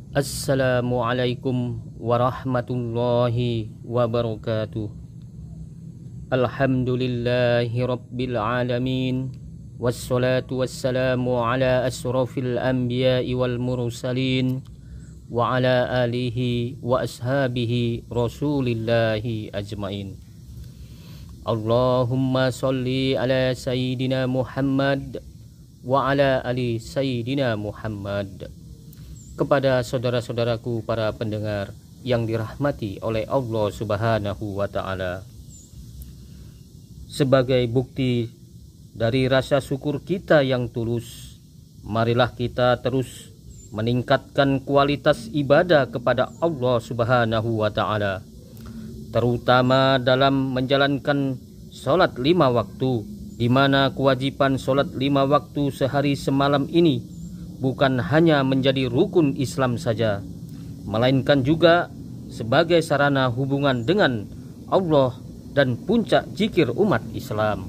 Assalamualaikum warahmatullahi wabarakatuh. Alhamdulillahi rabbil alamin. Wassalatu wassalamu ala asrafil anbiya'i wal mursalin wa ala alihi wa ashabihi rasulillahi ajmain. Allahumma salli ala sayyidina Muhammad wa ala ali sayyidina Muhammad. Kepada saudara-saudaraku para pendengar yang dirahmati oleh Allah Subhanahu wa Ta'ala, sebagai bukti dari rasa syukur kita yang tulus, marilah kita terus meningkatkan kualitas ibadah kepada Allah Subhanahu wa Ta'ala, terutama dalam menjalankan sholat 5 waktu, di mana kewajiban sholat 5 waktu sehari semalam ini bukan hanya menjadi rukun Islam saja, melainkan juga sebagai sarana hubungan dengan Allah dan puncak zikir umat Islam.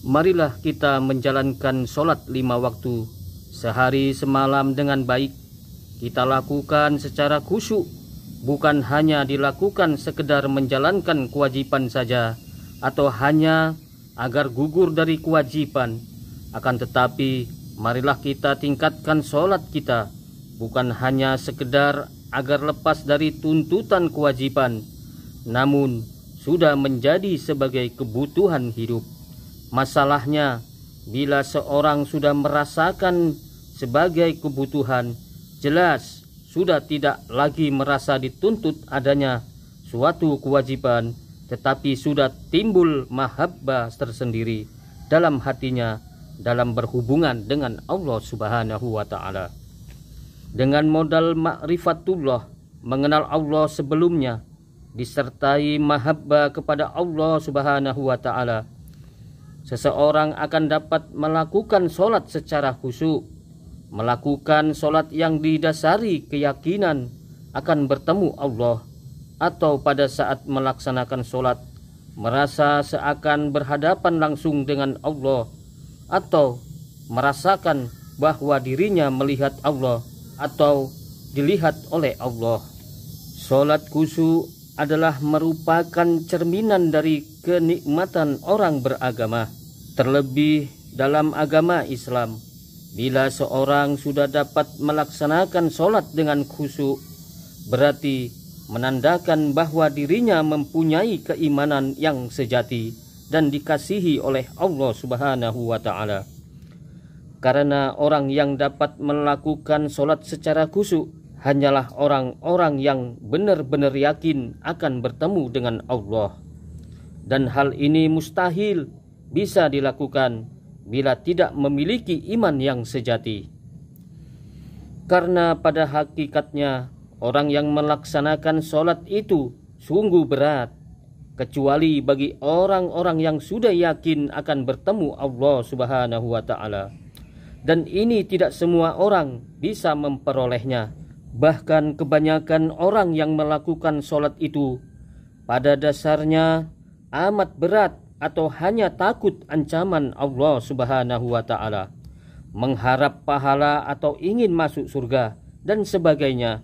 Marilah kita menjalankan sholat 5 waktu sehari semalam dengan baik. Kita lakukan secara khusyuk, bukan hanya dilakukan sekedar menjalankan kewajiban saja atau hanya agar gugur dari kewajiban, akan tetapi marilah kita tingkatkan sholat kita, bukan hanya sekedar agar lepas dari tuntutan kewajiban, namun sudah menjadi sebagai kebutuhan hidup. Masalahnya, bila seorang sudah merasakan sebagai kebutuhan, jelas sudah tidak lagi merasa dituntut adanya suatu kewajiban, tetapi sudah timbul mahabbah tersendiri dalam hatinya dalam berhubungan dengan Allah Subhanahu wa Ta'ala. Dengan modal ma'rifatullah, mengenal Allah sebelumnya, disertai mahabbah kepada Allah Subhanahu wa Ta'ala, seseorang akan dapat melakukan sholat secara khusyuk, melakukan sholat yang didasari keyakinan akan bertemu Allah, atau pada saat melaksanakan sholat merasa seakan berhadapan langsung dengan Allah, atau merasakan bahwa dirinya melihat Allah atau dilihat oleh Allah. Sholat khusyuk adalah merupakan cerminan dari kenikmatan orang beragama, terlebih dalam agama Islam. Bila seorang sudah dapat melaksanakan sholat dengan khusyuk, berarti menandakan bahwa dirinya mempunyai keimanan yang sejati dan dikasihi oleh Allah Subhanahu wa Ta'ala. Karena orang yang dapat melakukan sholat secara khusyuk hanyalah orang-orang yang benar-benar yakin akan bertemu dengan Allah. Dan hal ini mustahil bisa dilakukan bila tidak memiliki iman yang sejati. Karena pada hakikatnya orang yang melaksanakan sholat itu sungguh berat, kecuali bagi orang-orang yang sudah yakin akan bertemu Allah Subhanahu wa Ta'ala. Dan ini tidak semua orang bisa memperolehnya. Bahkan kebanyakan orang yang melakukan sholat itu pada dasarnya amat berat atau hanya takut ancaman Allah Subhanahu wa Ta'ala, mengharap pahala atau ingin masuk surga dan sebagainya.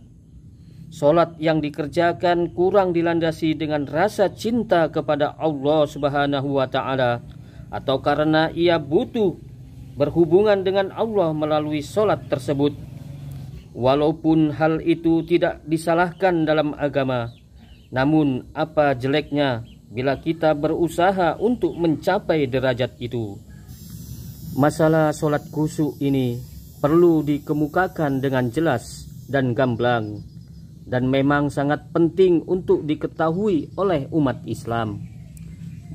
Sholat yang dikerjakan kurang dilandasi dengan rasa cinta kepada Allah Subhanahu wa Ta'ala, atau karena ia butuh berhubungan dengan Allah melalui sholat tersebut. Walaupun hal itu tidak disalahkan dalam agama, namun apa jeleknya bila kita berusaha untuk mencapai derajat itu. Masalah sholat khusyuk ini perlu dikemukakan dengan jelas dan gamblang, dan memang sangat penting untuk diketahui oleh umat Islam.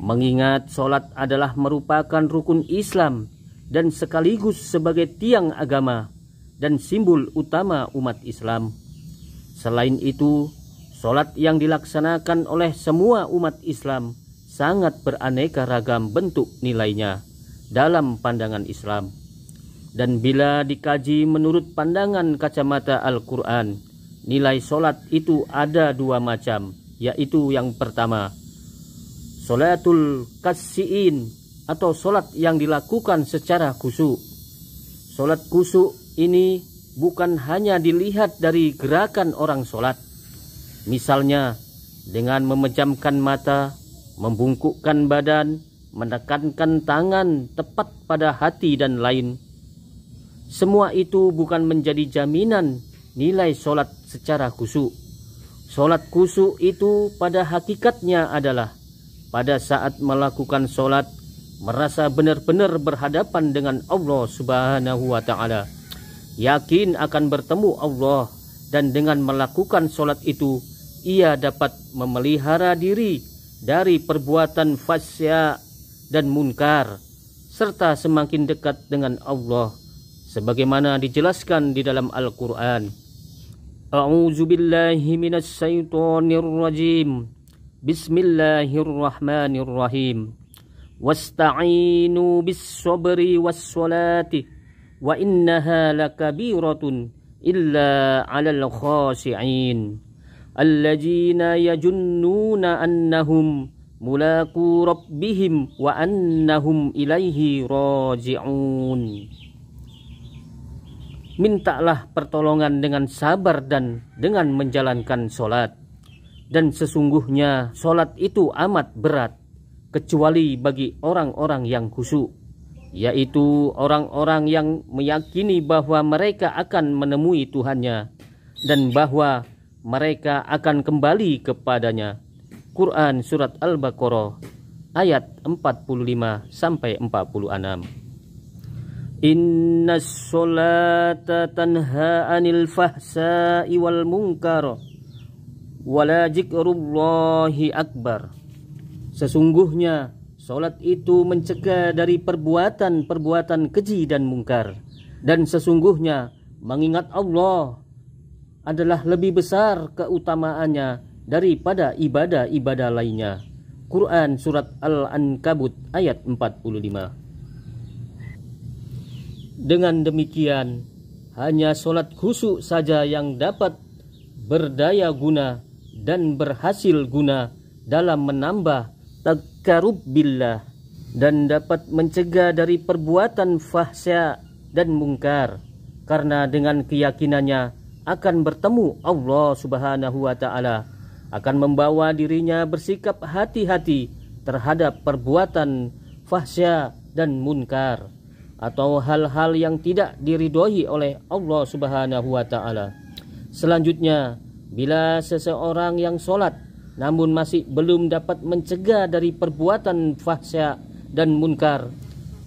Mengingat sholat adalah merupakan rukun Islam dan sekaligus sebagai tiang agama dan simbol utama umat Islam. Selain itu, sholat yang dilaksanakan oleh semua umat Islam sangat beraneka ragam bentuk nilainya dalam pandangan Islam. Dan bila dikaji menurut pandangan kacamata Al-Quran, nilai sholat itu ada 2 macam, yaitu yang pertama, sholatul qasyiin atau sholat yang dilakukan secara khusyuk. Sholat khusyuk ini bukan hanya dilihat dari gerakan orang sholat. Misalnya dengan memejamkan mata, membungkukkan badan, menekankan tangan tepat pada hati dan lain. Semua itu bukan menjadi jaminan nilai sholat secara khusyuk. Sholat khusyuk itu pada hakikatnya adalah pada saat melakukan sholat merasa benar-benar berhadapan dengan Allah Subhanahu wa ta'ala, yakin akan bertemu Allah, dan dengan melakukan sholat itu ia dapat memelihara diri dari perbuatan fasya dan munkar, serta semakin dekat dengan Allah sebagaimana dijelaskan di dalam Al-Quran. A'udzu billahi minasy syaithanir rajim. Bismillahirrahmanirrahim. Wasta'inu bis-sabri was-salati wa innaha lakabiratun illa 'alal khashi'in alladzina yajunnuna annahum mulaqu rabbihim wa annahum ilaihi raji'un. Mintalah pertolongan dengan sabar dan dengan menjalankan sholat. Dan sesungguhnya sholat itu amat berat, kecuali bagi orang-orang yang khusyuk, yaitu orang-orang yang meyakini bahwa mereka akan menemui Tuhannya dan bahwa mereka akan kembali kepadanya. Quran Surat Al-Baqarah ayat 45 sampai 46. Innas sholata tanha anil fahsai wal munkar wala zikrullahi akbar. Sesungguhnya sholat itu mencegah dari perbuatan-perbuatan keji dan mungkar, dan sesungguhnya mengingat Allah adalah lebih besar keutamaannya daripada ibadah-ibadah lainnya. Quran Surat Al-Ankabut ayat 45. Dengan demikian, hanya sholat khusyuk saja yang dapat berdaya guna dan berhasil guna dalam menambah taqarrub billah dan dapat mencegah dari perbuatan fahsya dan mungkar, karena dengan keyakinannya akan bertemu Allah Subhanahu wa ta'ala akan membawa dirinya bersikap hati-hati terhadap perbuatan fahsya dan munkar atau hal-hal yang tidak diridhoi oleh Allah Subhanahu wa ta'ala. Selanjutnya, bila seseorang yang sholat namun masih belum dapat mencegah dari perbuatan fahsya dan munkar,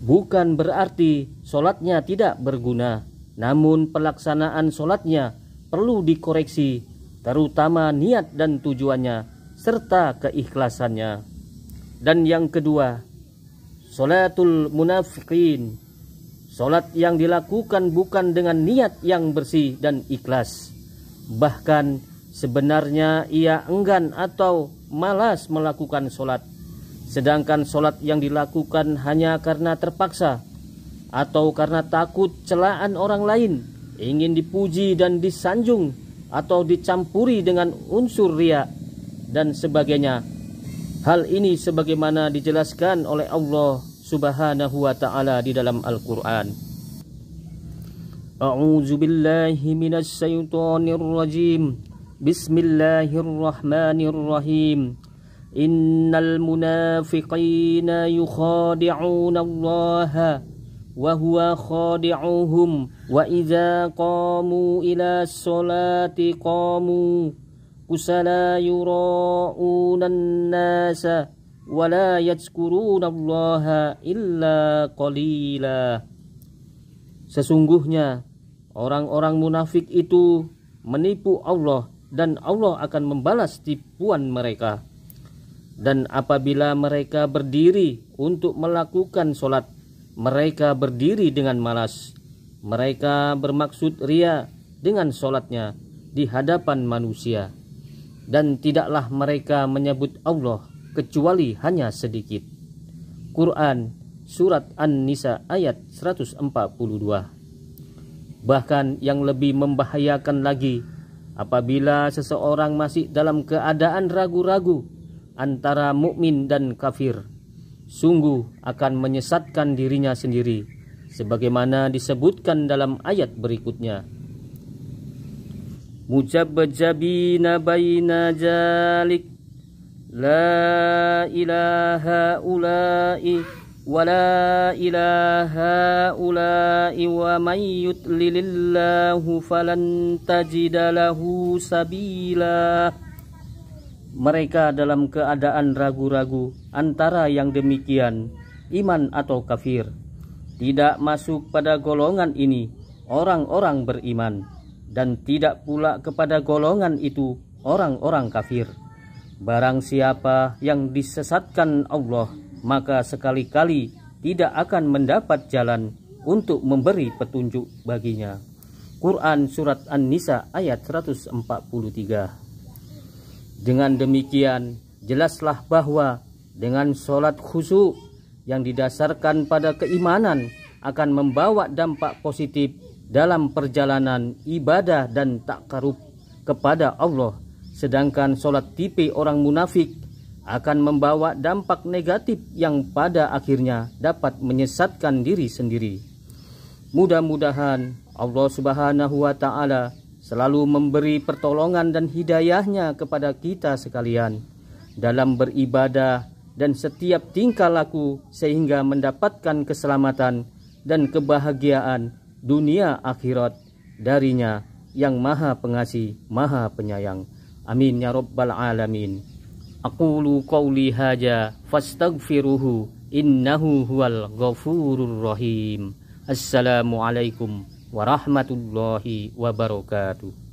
bukan berarti sholatnya tidak berguna, namun pelaksanaan sholatnya perlu dikoreksi, terutama niat dan tujuannya serta keikhlasannya. Dan yang kedua, sholatul munafiqin, sholat yang dilakukan bukan dengan niat yang bersih dan ikhlas. Bahkan sebenarnya ia enggan atau malas melakukan sholat. Sedangkan sholat yang dilakukan hanya karena terpaksa atau karena takut celaan orang lain, ingin dipuji dan disanjung, atau dicampuri dengan unsur riya dan sebagainya. Hal ini sebagaimana dijelaskan oleh Allah Subhanahu wa ta'ala di dalam Al-Quran. A'udzu billahi minasy syaithanir rajim. Bismillahirrahmanirrahim. Innal munafiqina yukhadi'una Allah wa huwa khadi'uhum wa idza qamu ila sholati qamu kusala yura'unan nasa wala yadhkurunallaha illa qalila. Sesungguhnya orang-orang munafik itu menipu Allah dan Allah akan membalas tipuan mereka. Dan apabila mereka berdiri untuk melakukan sholat, mereka berdiri dengan malas. Mereka bermaksud ria dengan sholatnya di hadapan manusia, dan tidaklah mereka menyebut Allah kecuali hanya sedikit. Quran Surat An-Nisa ayat 142. Bahkan yang lebih membahayakan lagi, apabila seseorang masih dalam keadaan ragu-ragu antara mukmin dan kafir, sungguh akan menyesatkan dirinya sendiri, sebagaimana disebutkan dalam ayat berikutnya. mujabjabina baina jalik la ilaha ulai wa la ilaha ulai wa may yudlilillahu falan tajida lahu sabila. Mereka dalam keadaan ragu-ragu antara yang demikian, iman atau kafir. Tidak masuk pada golongan ini orang-orang beriman, dan tidak pula kepada golongan itu orang-orang kafir. Barang siapa yang disesatkan Allah, maka sekali-kali tidak akan mendapat jalan untuk memberi petunjuk baginya. Quran Surat An-Nisa ayat 143. Dengan demikian, jelaslah bahwa dengan sholat khusyuk yang didasarkan pada keimanan akan membawa dampak positif dalam perjalanan ibadah dan takarub kepada Allah. Sedangkan sholat tipe orang munafik akan membawa dampak negatif yang pada akhirnya dapat menyesatkan diri sendiri. Mudah-mudahan Allah Subhanahu wa Ta'ala selalu memberi pertolongan dan hidayahnya kepada kita sekalian dalam beribadah dan setiap tingkah laku, sehingga mendapatkan keselamatan dan kebahagiaan dunia akhirat darinya yang maha pengasih, maha penyayang. Amin ya rabbal alamin. Aqulu qawli haja fastaghfiruhu innahu huwal ghafurur rahim. Assalamualaikum warahmatullahi wabarakatuh.